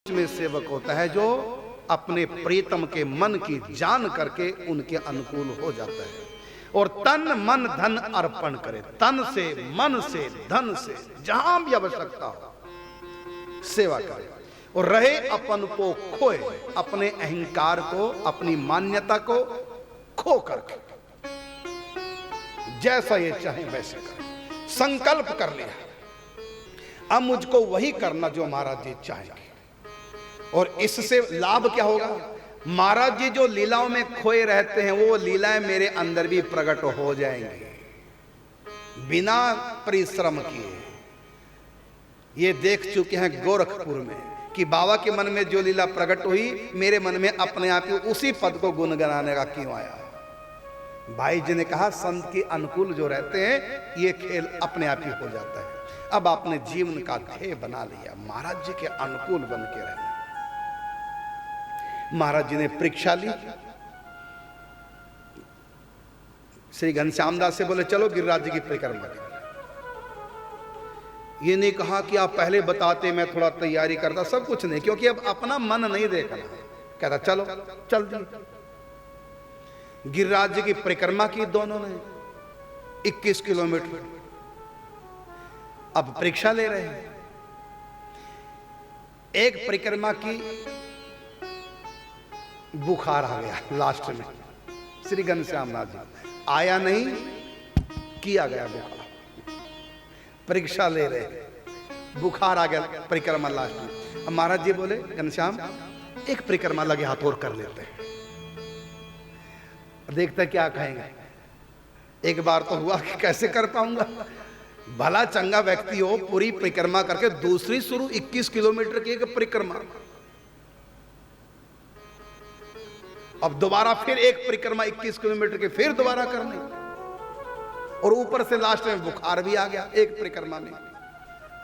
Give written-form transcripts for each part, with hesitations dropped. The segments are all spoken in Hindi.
में सेवक होता है जो अपने प्रीतम के मन की जान करके उनके अनुकूल हो जाता है और तन मन धन अर्पण करे। तन से, मन से, धन से, जहां भी आवश्यकता हो सेवा करे और रहे अपन को खोए, अपने अहंकार को, अपनी मान्यता को खो करके जैसा ये चाहे वैसे करे। संकल्प कर लिया अब मुझको वही करना जो महाराज जी चाहेंगे। और इससे लाभ क्या होगा? महाराज जी जो लीलाओं में खोए रहते हैं वो लीलाएं मेरे अंदर भी प्रकट हो जाएंगी बिना परिश्रम किए। ये देख चुके हैं गोरखपुर में कि बाबा के मन में जो लीला प्रकट हुई मेरे मन में अपने आप ही उसी पद को गुनगुनाने का क्यों आया। भाई जी ने कहा संत के अनुकूल जो रहते हैं ये खेल अपने आप ही हो जाता है। अब आपने जीवन का ध्येय बना लिया महाराज जी के अनुकूल बन के रहना। महाराज जी ने परीक्षा ली। श्री घनश्याम दास से बोले चलो गिरिराज जी की परिक्रमा करें। ये नहीं कहा कि आप पहले बताते मैं थोड़ा तैयारी करता, सब कुछ नहीं, क्योंकि अब अपना मन नहीं देखना। कहता चलो चल दी। गिरिराज जी की परिक्रमा की दोनों ने 21 किलोमीटर। अब परीक्षा ले रहे हैं। एक परिक्रमा की बुखार आ गया लास्ट में। श्री घनश्याम नाथ जी आया नहीं, किया गया बुखार। परीक्षा ले रहे, बुखार आ गया परिक्रमा लास्ट में। अब महाराज जी बोले घनश्याम एक परिक्रमा लगे हाथ और कर लेते हैं, देखते क्या कहेंगे। एक बार तो हुआ कि कैसे कर पाऊंगा। भला चंगा व्यक्ति हो पूरी परिक्रमा करके दूसरी शुरू 21 किलोमीटर की एक परिक्रमा। अब दोबारा फिर एक परिक्रमा 21 किलोमीटर की फिर दोबारा करनी और ऊपर से लास्ट में बुखार भी आ गया एक परिक्रमा में।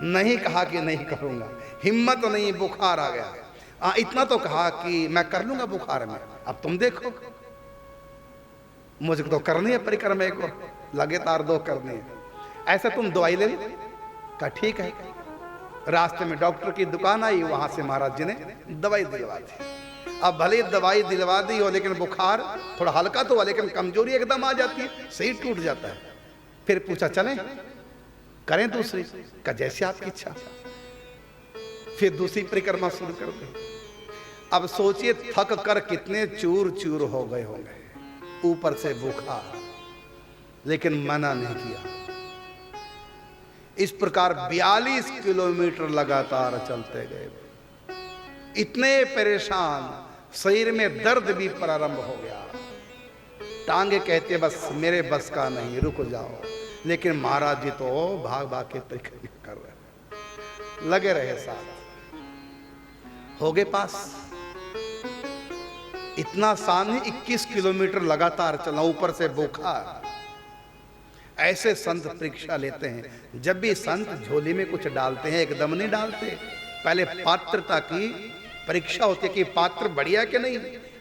नहीं कहा कि नहीं करूंगा, हिम्मत नहीं, बुखार आ गया। इतना तो कहा कि मैं कर लूंगा बुखार में, अब तुम देखो मुझे तो करनी है परिक्रमा एक और, लगातार 2 करनी है। ऐसा तुम दवाई ले लो। कहा ठीक है। रास्ते में डॉक्टर की दुकान आई, वहां से महाराज जी ने दवाई दिलवा दी। अब भले दवाई दिलवा दी हो लेकिन बुखार थोड़ा हल्का तो हुआ लेकिन कमजोरी एकदम आ जाती है, सही टूट जाता है। फिर पूछा चलें करें दूसरी? का जैसे आपकी इच्छा। फिर दूसरी परिक्रमा शुरू कर दी। अब सोचिए थक कर कितने चूर चूर हो गए होंगे, ऊपर से बुखार, लेकिन मना नहीं किया। इस प्रकार 42 किलोमीटर लगातार चलते गए। इतने परेशान, शरीर में दर्द भी प्रारंभ हो गया। टांगे कहते बस मेरे बस का नहीं, रुक जाओ। लेकिन महाराज जी तो भाग भाग के परिक्रमा कर रहे, लगे रहे साथ। हो गए पास। इतना आसान है 21 किलोमीटर लगातार चलना, ऊपर से बुखार। ऐसे संत परीक्षा लेते हैं। जब भी संत झोली में कुछ डालते हैं एकदम नहीं डालते, पहले पात्रता की परीक्षा होती है कि पात्र बढ़िया कि नहीं,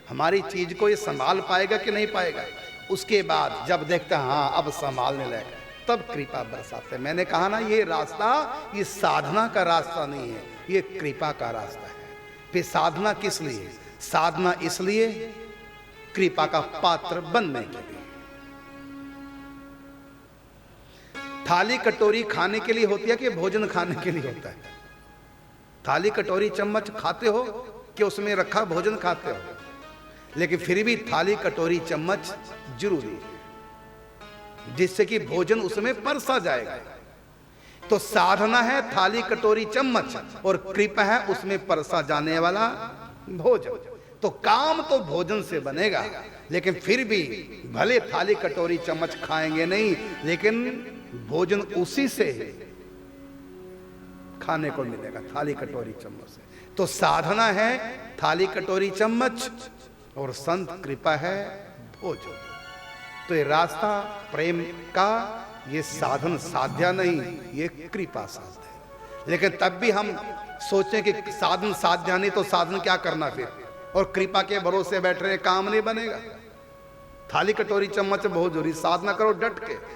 हमारी चीज को ये संभाल पाएगा कि नहीं पाएगा। उसके बाद जब देखते हैं हाँ अब संभालने लगे, तब कृपा बरसाते। मैंने कहा ना ये रास्ता ये साधना का रास्ता नहीं है, ये कृपा का रास्ता है। फिर साधना किस लिए? साधना इसलिए कृपा का पात्र बनने के लिए। थाली कटोरी खाने के लिए होती है कि भोजन खाने के लिए होता है? थाली कटोरी चम्मच खाते हो कि उसमें रखा भोजन खाते हो? लेकिन फिर भी थाली कटोरी चम्मच जरूरी है जिससे कि भोजन उसमें परसा जाएगा। तो साधना है थाली कटोरी चम्मच और कृपा है उसमें परसा जाने वाला भोजन। तो काम तो भोजन से बनेगा, लेकिन फिर भी भले थाली कटोरी चम्मच खाएंगे नहीं, लेकिन भोजन उसी से खाने को मिलेगा, थाली कटोरी चम्मच से। तो साधना है थाली कटोरी चम्मच और संत कृपा है भोजन। तो ये रास्ता प्रेम का, ये साधन साध्या नहीं, ये कृपा साध्य है। लेकिन तब भी हम सोचें कि साधन साध्या नहीं तो साधन क्या करना फिर, और कृपा के भरोसे बैठ रहे, काम नहीं बनेगा। थाली कटोरी चम्मच बहुत जरूरी, साधना करो डट के।